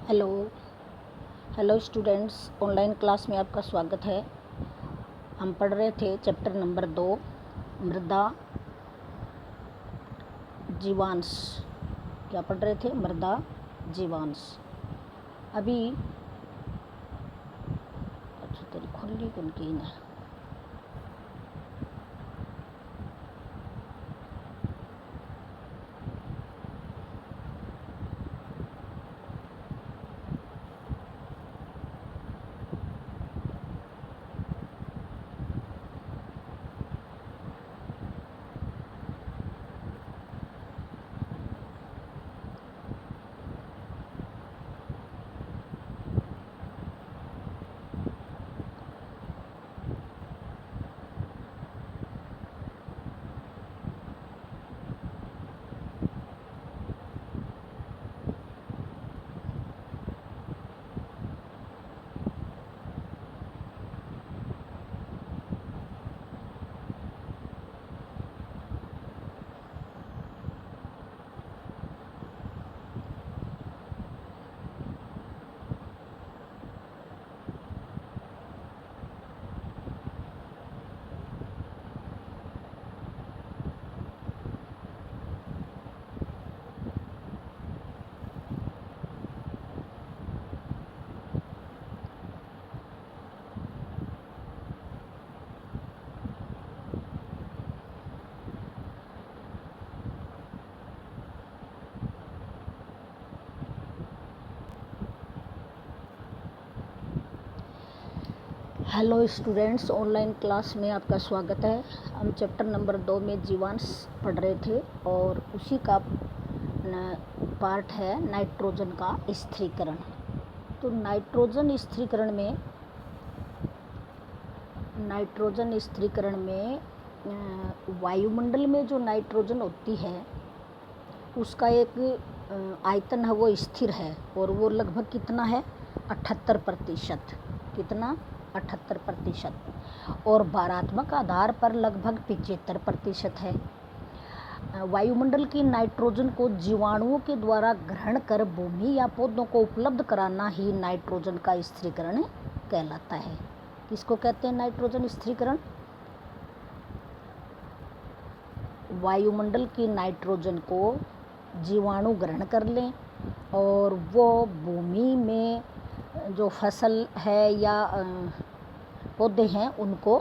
Hello hello students, online class में आपका स्वागत है। हम पढ़ रहे थे चैप्टर नंबर 2 मृदा जीवांश। क्या पढ़ रहे थे? मृदा जीवांश। अभी अच्छा तेरी खुली कौन की है? हेलो स्टूडेंट्स, ऑनलाइन क्लास में आपका स्वागत है। हम चैप्टर नंबर 2 में जीवांश पढ़ रहे थे और उसी का पार्ट है नाइट्रोजन का स्थिरीकरण। तो नाइट्रोजन स्थिरीकरण में वायुमंडल में जो नाइट्रोजन होती है उसका एक आयतन है, वो स्थिर है और वो लगभग कितना है? 78%। कितना? 78%। और भारात्मक आधार पर लगभग 75% है। वायुमंडल की नाइट्रोजन को जीवाणुओं के द्वारा ग्रहण कर भूमि या पौधों को उपलब्ध कराना ही नाइट्रोजन का स्थिरीकरण कहलाता है। किसको कहते हैं नाइट्रोजन स्थिरीकरण? वायुमंडल की नाइट्रोजन को जीवाणु ग्रहण कर लें और वो भूमि में जो फसल है या पौधे हैं उनको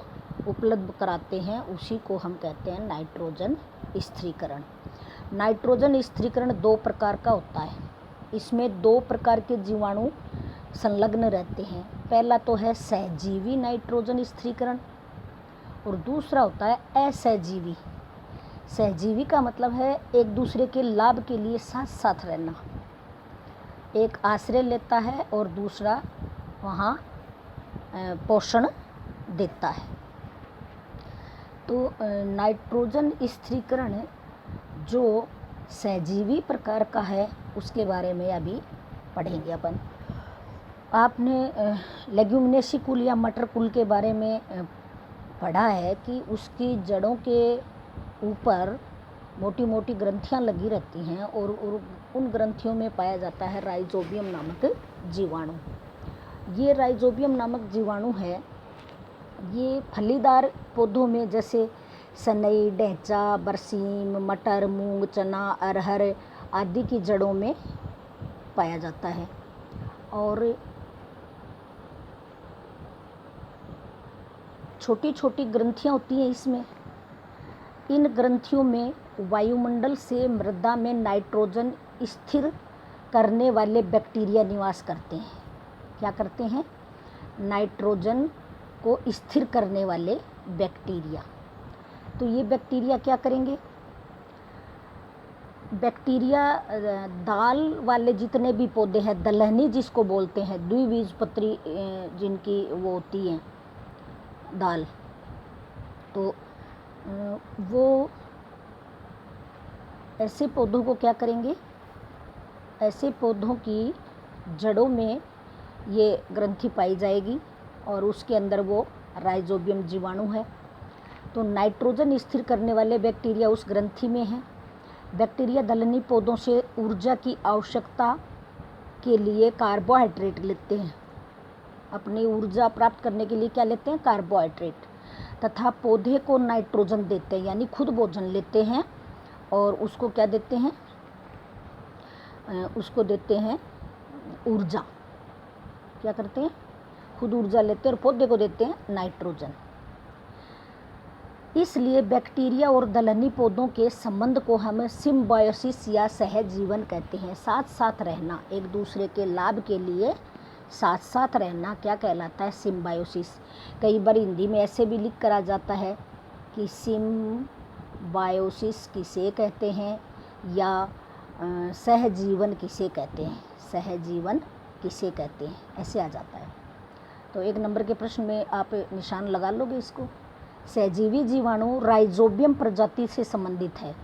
उपलब्ध कराते हैं, उसी को हम कहते हैं नाइट्रोजन स्थिरीकरण। नाइट्रोजन स्थिरीकरण 2 प्रकार का होता है। इसमें 2 प्रकार के जीवाणु संलग्न रहते हैं। पहला तो है सहजीवी नाइट्रोजन स्थिरीकरण और दूसरा होता है असहजीवी। सहजीवी का मतलब है एक दूसरे के लाभ के लिए साथ साथ रहना। एक आश्रय लेता है और दूसरा वहाँ पोषण देता है। तो नाइट्रोजन स्थिरीकरण जो सहजीवी प्रकार का है उसके बारे में अभी पढ़ेंगे अपन। आपने लेग्यूमिनेसी कुल या मटर कुल के बारे में पढ़ा है कि उसकी जड़ों के ऊपर मोटी मोटी ग्रंथियां लगी रहती हैं और उन ग्रंथियों में पाया जाता है राइजोबियम नामक जीवाणु। ये राइजोबियम नामक जीवाणु है, ये फलीदार पौधों में जैसे सनई, ढैंचा, बरसीम, मटर, मूंग, चना, अरहर आदि की जड़ों में पाया जाता है। और छोटी छोटी ग्रंथियां होती हैं इसमें। इन ग्रंथियों में वायुमंडल से मृदा में नाइट्रोजन स्थिर करने वाले बैक्टीरिया निवास करते हैं। क्या करते हैं? नाइट्रोजन को स्थिर करने वाले बैक्टीरिया। तो ये बैक्टीरिया क्या करेंगे? बैक्टीरिया दाल वाले जितने भी पौधे हैं, दलहनी जिसको बोलते हैं, द्विबीजपत्री जिनकी वो होती है दाल, तो वो ऐसे पौधों को क्या करेंगे? ऐसे पौधों की जड़ों में ये ग्रंथि पाई जाएगी और उसके अंदर वो राइजोबियम जीवाणु है। तो नाइट्रोजन स्थिर करने वाले बैक्टीरिया उस ग्रंथि में हैं। बैक्टीरिया दलहनी पौधों से ऊर्जा की आवश्यकता के लिए कार्बोहाइड्रेट लेते हैं, अपनी ऊर्जा प्राप्त करने के लिए क्या लेते हैं, कार्बोहाइड्रेट, तथा पौधे को नाइट्रोजन देते हैं, यानी खुद भोजन लेते हैं और उसको क्या देते हैं, उसको देते हैं ऊर्जा, क्या करते हैं, खुद ऊर्जा लेते हैं और पौधे को देते हैं नाइट्रोजन। इसलिए बैक्टीरिया और दलहनी पौधों के संबंध को हम सिम्बायोसिस या सहजीवन कहते हैं। साथ साथ रहना, एक दूसरे के लाभ के लिए साथ साथ रहना क्या कहलाता है, सिम्बायोसिस। कई बार हिंदी में ऐसे भी लिख कर आ जाता है कि सिम्बायोसिस किसे कहते हैं या सहजीवन किसे कहते हैं, सहजीवन किसे कहते हैं, ऐसे आ जाता है। तो 1 नंबर के प्रश्न में आप निशान लगा लोगे इसको। सहजीवी जीवाणु राइजोबियम प्रजाति से संबंधित है।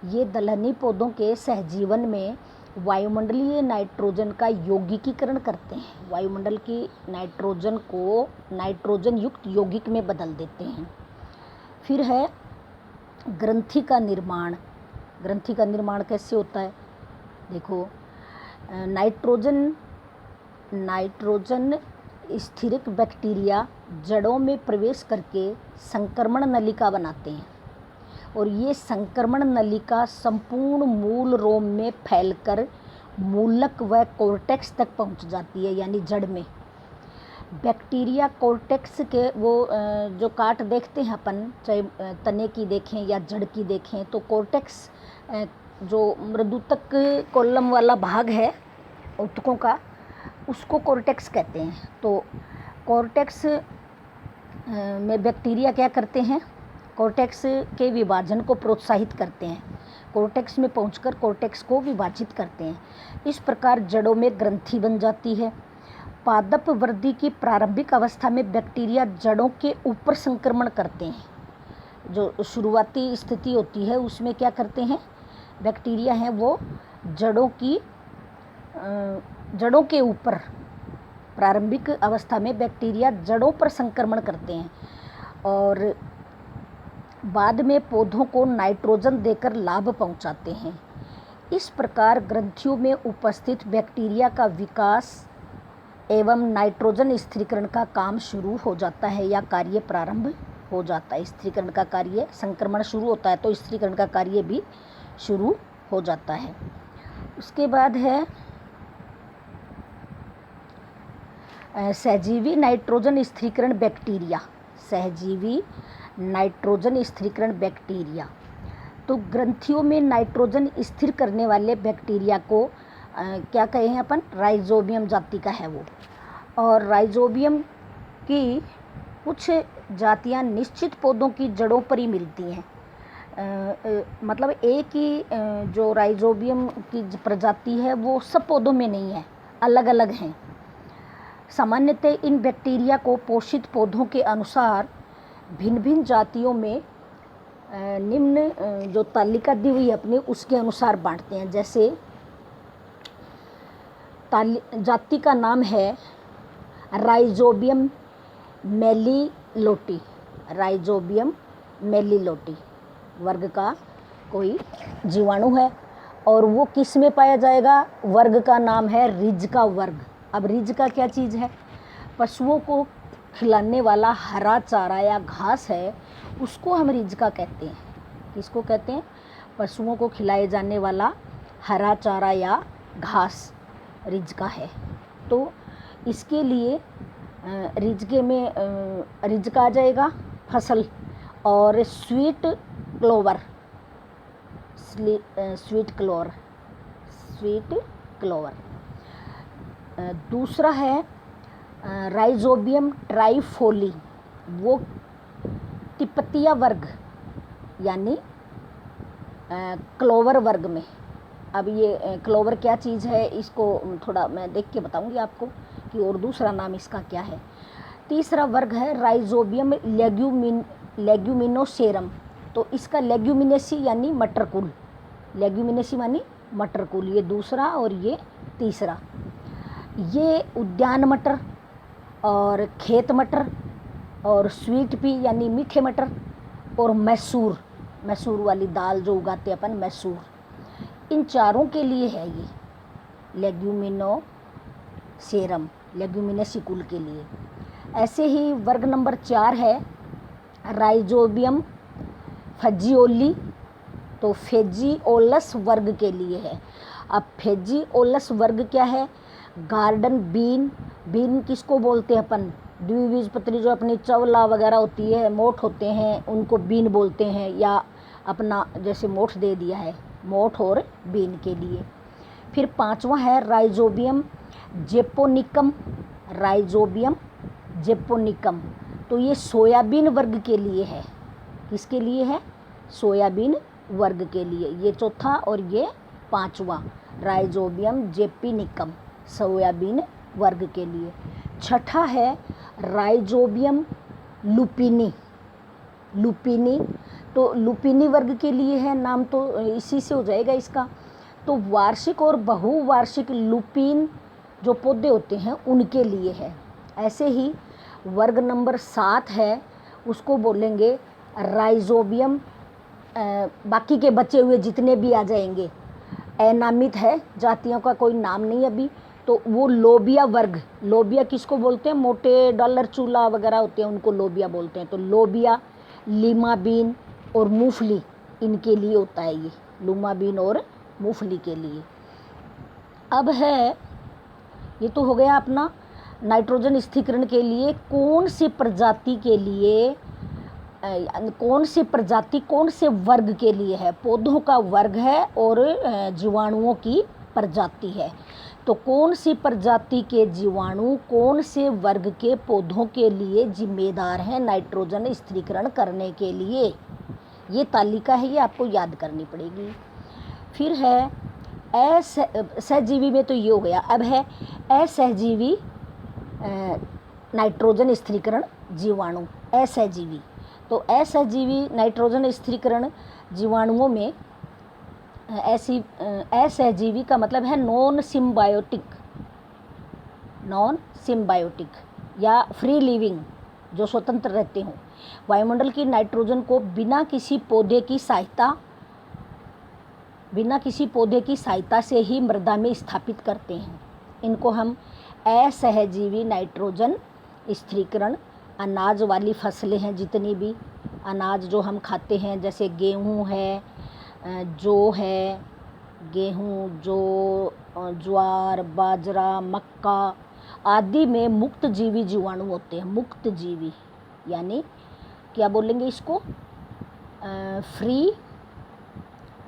ये दलहनी पौधों के सहजीवन में वायुमंडलीय नाइट्रोजन का यौगिकीकरण करते हैं, वायुमंडल की नाइट्रोजन को नाइट्रोजन युक्त यौगिक में बदल देते हैं। फिर है ग्रंथि का निर्माण। ग्रंथि का निर्माण कैसे होता है, देखो, नाइट्रोजन स्थिरक बैक्टीरिया जड़ों में प्रवेश करके संक्रमण नलिका बनाते हैं और ये संक्रमण नलिका संपूर्ण मूल रोम में फैलकर मूलक व कोर्टेक्स तक पहुंच जाती है, यानी जड़ में। बैक्टीरिया कोर्टेक्स के वो जो काट देखते हैं अपन, चाहे तने की देखें या जड़ की देखें, तो कोर्टेक्स जो मृदुतक कॉलम वाला भाग है ऊतकों का, उसको कोर्टेक्स कहते हैं। तो कोर्टेक्स में बैक्टीरिया क्या करते हैं, कोर्टेक्स के विभाजन को प्रोत्साहित करते हैं, कोर्टेक्स में पहुंचकर कोर्टेक्स को विभाजित करते हैं। इस प्रकार जड़ों में ग्रंथि बन जाती है। पादप वृद्धि की प्रारंभिक अवस्था में बैक्टीरिया जड़ों के ऊपर संक्रमण करते हैं। जो शुरुआती स्थिति होती है उसमें क्या करते हैं, बैक्टीरिया हैं वो जड़ों के ऊपर, प्रारंभिक अवस्था में बैक्टीरिया जड़ों पर संक्रमण करते हैं और बाद में पौधों को नाइट्रोजन देकर लाभ पहुंचाते हैं। इस प्रकार ग्रंथियों में उपस्थित बैक्टीरिया का विकास एवं नाइट्रोजन स्थिरीकरण का काम शुरू हो जाता है या कार्य प्रारंभ हो जाता है। स्थिरीकरण का कार्य, संक्रमण शुरू होता है तो स्थिरीकरण का कार्य भी शुरू हो जाता है। उसके बाद है सहजीवी नाइट्रोजन स्थिरीकरण बैक्टीरिया। सहजीवी नाइट्रोजन स्थिरीकरण बैक्टीरिया, तो ग्रंथियों में नाइट्रोजन स्थिर करने वाले बैक्टीरिया को क्या कहे हैं अपन, राइजोबियम जाति का है वो। और राइजोबियम की कुछ जातियां निश्चित पौधों की जड़ों पर ही मिलती हैं। मतलब एक ही जो राइजोबियम की प्रजाति है वो सब पौधों में नहीं है, अलग अलग हैं। सामान्यतः इन बैक्टीरिया को पोषित पौधों के अनुसार भिन्न भिन्न जातियों में निम्न जो तालिका दी हुई है अपनी, उसके अनुसार बांटते हैं। जैसे जाति का नाम है राइजोबियम मेलिलोटी, राइजोबियम मेलिलोटी वर्ग का कोई जीवाणु है और वो किस में पाया जाएगा, वर्ग का नाम है रिज का वर्ग। अब रिज का क्या चीज़ है, पशुओं को खिलाने वाला हरा चारा या घास है, उसको हम रिज का कहते हैं। किसको कहते हैं, पशुओं को खिलाए जाने वाला हरा चारा या घास रिज का है। तो इसके लिए रिजके में रिज का आ जाएगा फसल, और स्वीट क्लोवर, स्वीट क्लोवर। दूसरा है राइजोबियम ट्राइफोली, वो तिपतिया वर्ग यानी क्लोवर वर्ग में। अब ये क्लोवर क्या चीज़ है, इसको थोड़ा मैं देख के बताऊंगी आपको कि और दूसरा नाम इसका क्या है। तीसरा वर्ग है राइजोबियम लेग्यूमिनोसेरम, तो इसका लेग्यूमिनेसी यानी मटरकुल, लेग्यूमिनेसी यानी मटरकुल, ये दूसरा और ये तीसरा। ये उद्यान मटर और खेत मटर और स्वीट पी यानी मीठे मटर और मैसूर, मैसूर वाली दाल जो उगाते हैं अपन, मैसूर, इन चारों के लिए है ये सेरम लेग्यूमिनेसी कुल के लिए। ऐसे ही वर्ग नंबर 4 है राइजोबियम फजीओली, तो फेजिओलस वर्ग के लिए है। अब फेजिओलस वर्ग क्या है? गार्डन बीन, बीन किसको बोलते हैं अपन? द्विबीजपत्री जो अपनी चवला वगैरह होती है, मोठ होते हैं, उनको बीन बोलते हैं, या अपना जैसे मोठ दे दिया है, मोठ और बीन के लिए। फिर 5वां है राइजोबियम जेपोनिकम, राइजोबियम जेपोनिकम, तो ये सोयाबीन वर्ग के लिए है। किसके लिए है? सोयाबीन वर्ग के लिए। ये चौथा और ये 5वां राइजोबियम जेपोनिकम, सोयाबीन वर्ग के लिए। छठा है राइजोबियम लुपिनी, लुपिनी तो लुपिनी वर्ग के लिए है, नाम तो इसी से हो जाएगा इसका। तो वार्षिक और बहुवार्षिक लुपिन जो पौधे होते हैं उनके लिए है। ऐसे ही वर्ग नंबर 7 है, उसको बोलेंगे राइजोबियम, बाकी के बचे हुए जितने भी आ जाएंगे, अनामित है, जातियों का कोई नाम नहीं अभी, तो वो लोबिया वर्ग। लोबिया किसको बोलते हैं? मोटे डॉलर चूल्हा वगैरह होते हैं उनको लोबिया बोलते हैं। तो लोबिया, लीमा बीन और मूंगफली, इनके लिए होता है ये, लूमा बीन और मूंगफली के लिए। अब है, ये तो हो गया अपना नाइट्रोजन स्थिरीकरण के लिए कौन सी प्रजाति के लिए, कौन सी प्रजाति कौन से वर्ग के लिए है। पौधों का वर्ग है और जीवाणुओं की प्रजाति है। तो कौन सी प्रजाति के जीवाणु कौन से वर्ग के पौधों के लिए जिम्मेदार हैं नाइट्रोजन स्थिरीकरण करने के लिए, ये तालिका है, ये आपको याद करनी पड़ेगी। फिर है असहजीवी में, तो ये हो गया। अब है असहजीवी नाइट्रोजन स्थिरीकरण जीवाणु, असहजीवी। तो असहजीवी नाइट्रोजन स्थिरीकरण जीवाणुओं में ऐसी असहजीवी का मतलब है नॉन सिम्बायोटिक, नॉन सिम्बायोटिक या फ्री लिविंग, जो स्वतंत्र रहते हों। वायुमंडल की नाइट्रोजन को बिना किसी पौधे की सहायता से ही मृदा में स्थापित करते हैं। इनको हम असहजीवी नाइट्रोजन स्थिरीकरण, अनाज वाली फसलें हैं, जितनी भी अनाज जो हम खाते हैं, जैसे गेहूँ है, जौ है, गेहूँ, जौ, ज्वार, बाजरा, मक्का आदि में मुक्त जीवी जीवाणु होते हैं। मुक्त जीवी यानी क्या बोलेंगे इसको? फ्री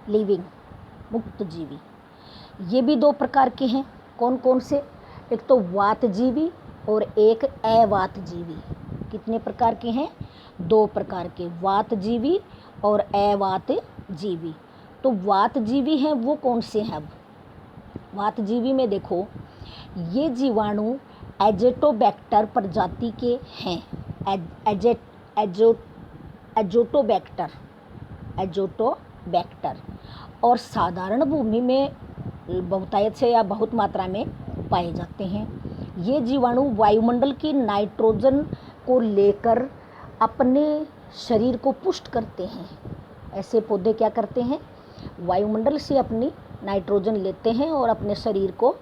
लिविंग, मुक्त जीवी। ये भी 2 प्रकार के हैं। कौन कौन से? एक तो वातजीवी और एक अवातजीवी। कितने प्रकार के हैं? 2 प्रकार के, वातजीवी और अवातजीवी। तो वातजीवी हैं वो कौन से हैं? अब वातजीवी में देखो, ये जीवाणु एजोटोबैक्टर प्रजाति के हैं। एजोटोबैक्टर और साधारण भूमि में बहुतायत से या बहुत मात्रा में पाए जाते हैं। ये जीवाणु वायुमंडल की नाइट्रोजन को लेकर अपने शरीर को पुष्ट करते हैं। ऐसे पौधे क्या करते हैं? वायुमंडल से अपनी नाइट्रोजन लेते हैं और अपने शरीर को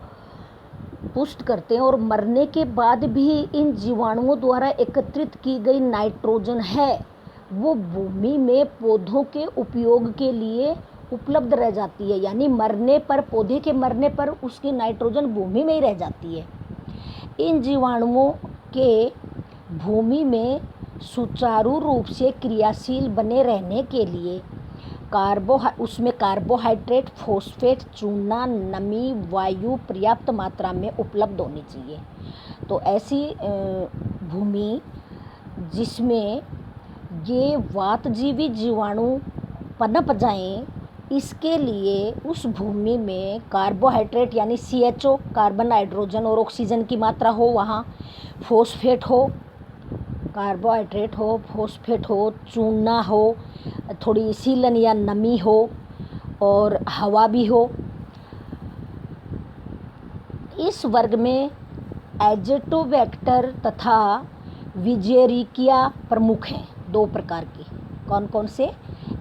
पुष्ट करते हैं, और मरने के बाद भी इन जीवाणुओं द्वारा एकत्रित की गई नाइट्रोजन है वो भूमि में पौधों के उपयोग के लिए उपलब्ध रह जाती है। यानी मरने पर, पौधे के मरने पर उसकी नाइट्रोजन भूमि में ही रह जाती है। इन जीवाणुओं के भूमि में सुचारू रूप से क्रियाशील बने रहने के लिए उसमें कार्बोहाइड्रेट, फॉस्फेट, चूना, नमी, वायु पर्याप्त मात्रा में उपलब्ध होनी चाहिए। तो ऐसी भूमि जिसमें ये वातजीवी जीवाणु पनप जाएं, इसके लिए उस भूमि में कार्बोहाइड्रेट यानी CHO, कार्बन, हाइड्रोजन और ऑक्सीजन की मात्रा हो, वहाँ फॉस्फेट हो, कार्बोहाइड्रेट हो, फॉस्फेट हो, चूना हो, थोड़ी सीलन या नमी हो और हवा भी हो। इस वर्ग में एजोटोबैक्टर तथा विजेरिकिया प्रमुख हैं, 2 प्रकार के। कौन कौन से?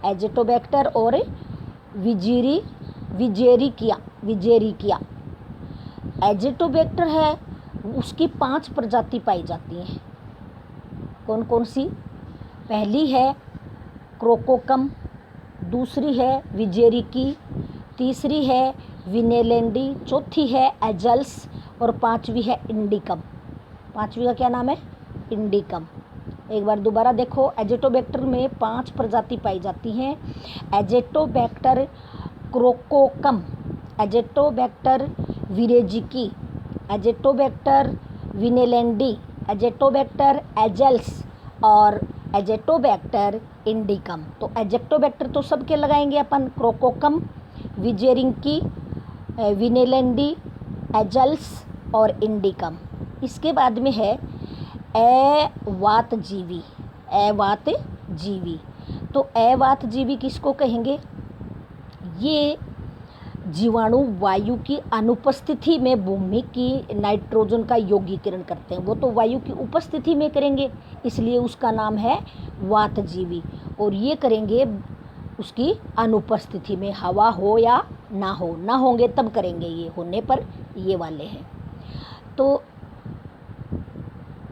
एजोटोबैक्टर और विजेरिकिया। एजोटोबैक्टर है उसकी 5 प्रजाति पाई जाती हैं। कौन कौन सी? पहली है क्रोकोकम, दूसरी है विजेरिकी, तीसरी है विनेलेंडी, चौथी है एजल्स और पांचवी है इंडिकम। पांचवी का क्या नाम है? इंडिकम। एक बार दोबारा देखो, एजेटोबैक्टर में 5 प्रजाति पाई जाती हैं। एजेटोबैक्टर क्रोकोकम, एजेटोबैक्टर विरेजिकी, एजेटोबैक्टर विनेलेंडी, एजेटोबैक्टर एजल्स और एजेटोबैक्टर इंडिकम। तो एजेटोबैक्टर तो सबके लगाएंगे अपन, क्रोकोकम, विजेरिंकी, विनेलेंडी, एजल्स और इंडिकम। इसके बाद में है अवातजीवी। अवातजीवी, तो अवातजीवी किसको कहेंगे? ये जीवाणु वायु की अनुपस्थिति में भूमि की नाइट्रोजन का यौगीकरण करते हैं। वो तो वायु की उपस्थिति में करेंगे, इसलिए उसका नाम है वातजीवी। और ये करेंगे उसकी अनुपस्थिति में, हवा हो या ना हो, ना होंगे तब करेंगे, ये होने पर ये वाले हैं। तो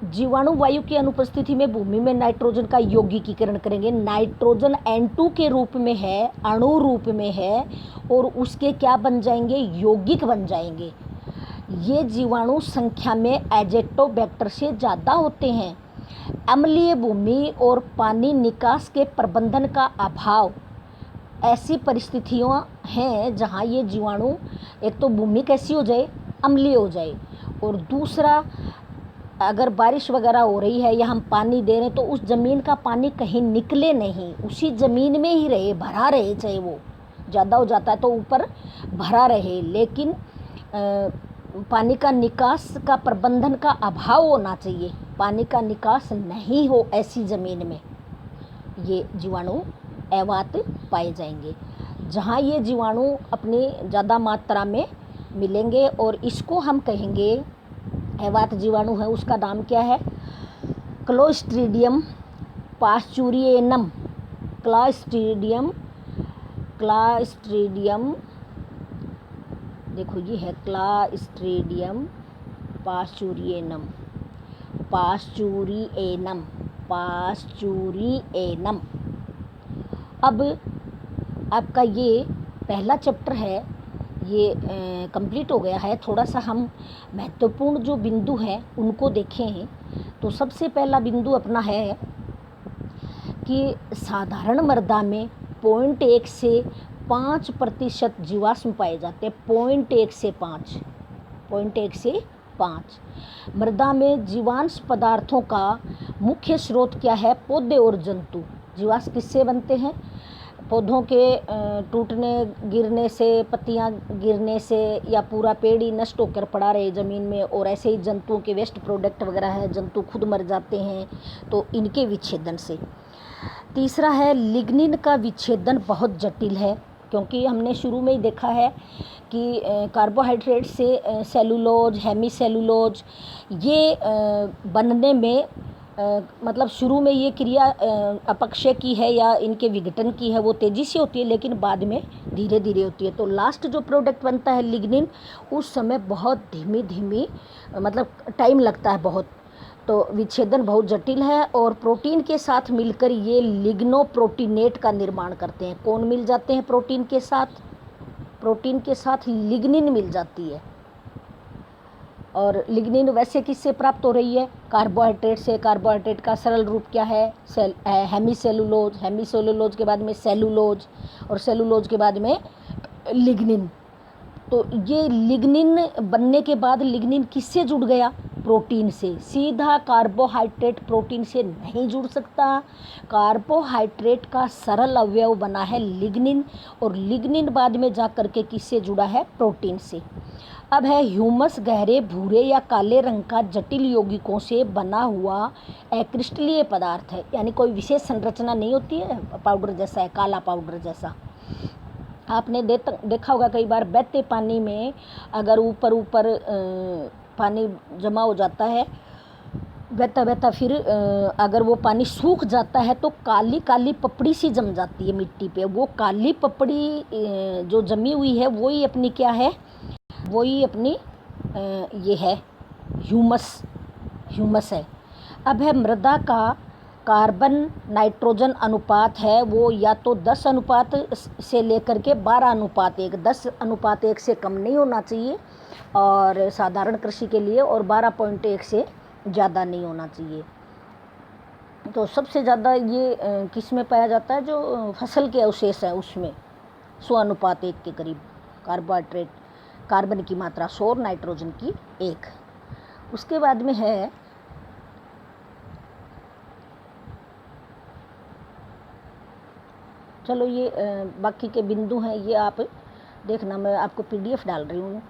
जीवाणु वायु की अनुपस्थिति में भूमि में नाइट्रोजन का यौगिकीकरण करेंगे। नाइट्रोजन N2 के रूप में है, अणु रूप में है, और उसके क्या बन जाएंगे? यौगिक बन जाएंगे। ये जीवाणु संख्या में एजेटोबैक्टर से ज़्यादा होते हैं। अम्लीय भूमि और पानी निकास के प्रबंधन का अभाव ऐसी परिस्थितियाँ हैं जहाँ ये जीवाणु, एक तो भूमि कैसी हो जाए? अम्लीय हो जाए, और दूसरा अगर बारिश वगैरह हो रही है या हम पानी दे रहे हैं तो उस ज़मीन का पानी कहीं निकले नहीं, उसी ज़मीन में ही रहे, भरा रहे। चाहे वो ज़्यादा हो जाता है तो ऊपर भरा रहे, लेकिन पानी का निकास का प्रबंधन का अभाव होना चाहिए। पानी का निकास नहीं हो ऐसी ज़मीन में ये जीवाणु अवात पाए जाएंगे। जहाँ ये जीवाणु अपनी ज़्यादा मात्रा में मिलेंगे, और इसको हम कहेंगे अवात जीवाणु है, उसका नाम क्या है? क्लोस्ट्रीडियम पास्चुरियनम। क्लोस्ट्रीडियम देखो ये है क्लोस्ट्रीडियम पास्चुरियनम। अब आपका ये पहला चैप्टर है, ये कंप्लीट हो गया है। थोड़ा सा हम महत्वपूर्ण जो बिंदु हैं उनको देखें। तो सबसे पहला बिंदु अपना है कि साधारण मृदा में 0.1 से 5% जीवाश्म पाए जाते हैं। 0.1 से 5। मृदा में जीवांश पदार्थों का मुख्य स्रोत क्या है? पौधे और जंतु। जीवाश्म किससे बनते हैं? पौधों के टूटने, गिरने से, पत्तियां गिरने से, या पूरा पेड़ ही नष्ट होकर पड़ा रहे ज़मीन में, और ऐसे ही जंतुओं के वेस्ट प्रोडक्ट वगैरह है, जंतु खुद मर जाते हैं, तो इनके विच्छेदन से। तीसरा है लिग्निन का विच्छेदन बहुत जटिल है, क्योंकि हमने शुरू में ही देखा है कि कार्बोहाइड्रेट से सेलुलोज, हेमी सेलुलोज ये बनने में मतलब शुरू में ये क्रिया अपक्षय की है या इनके विघटन की है, वो तेज़ी से होती है, लेकिन बाद में धीरे धीरे होती है। तो लास्ट जो प्रोडक्ट बनता है लिग्निन, उस समय बहुत धीमी मतलब टाइम लगता है बहुत। तो विच्छेदन बहुत जटिल है, और प्रोटीन के साथ मिलकर ये लिग्नोप्रोटीनेट का निर्माण करते हैं। कौन मिल जाते हैं प्रोटीन के साथ? प्रोटीन के साथ लिग्निन मिल जाती है। और लिग्निन वैसे किससे प्राप्त हो रही है? कार्बोहाइड्रेट से। कार्बोहाइड्रेट का सरल रूप क्या है? Hemy cellulose. हेमी सेलुलोज के बाद में सेलुलोज, और सेलुलोज के बाद में लिग्निन। तो ये लिग्निन बनने के बाद लिग्निन किससे जुड़ गया? प्रोटीन से। सीधा कार्बोहाइड्रेट प्रोटीन से नहीं जुड़ सकता। कार्बोहाइड्रेट का सरल अवयव बना है लिग्निन, और लिग्निन बाद में जा कर के किससे जुड़ा है? प्रोटीन से। अब है ह्यूमस, गहरे भूरे या काले रंग का जटिल यौगिकों से बना हुआ अक्रिस्टलीय पदार्थ है, यानी कोई विशेष संरचना नहीं होती है, पाउडर जैसा है, काला पाउडर जैसा। आपने देखा होगा कई बार बहते पानी में अगर ऊपर पानी जमा हो जाता है, बहता बहता फिर अगर वो पानी सूख जाता है तो काली काली पपड़ी सी जम जाती है मिट्टी पे। वो काली पपड़ी जो जमी हुई है वही अपनी क्या है? वही अपनी ये है ह्यूमस है। अब है मृदा का कार्बन नाइट्रोजन अनुपात है वो या तो 10 अनुपात से लेकर के 12:1, 10:1 से कम नहीं होना चाहिए और साधारण कृषि के लिए, और 12.1 से ज़्यादा नहीं होना चाहिए। तो सबसे ज़्यादा ये किस में पाया जाता है, जो फसल के अवशेष हैं उसमें 100:1 के करीब कार्बोहाइड्रेट, कार्बन की मात्रा 100 और नाइट्रोजन की 1। उसके बाद में है चलो ये बाकी के बिंदु हैं, ये आप देखना, मैं आपको PDF डाल रही हूँ।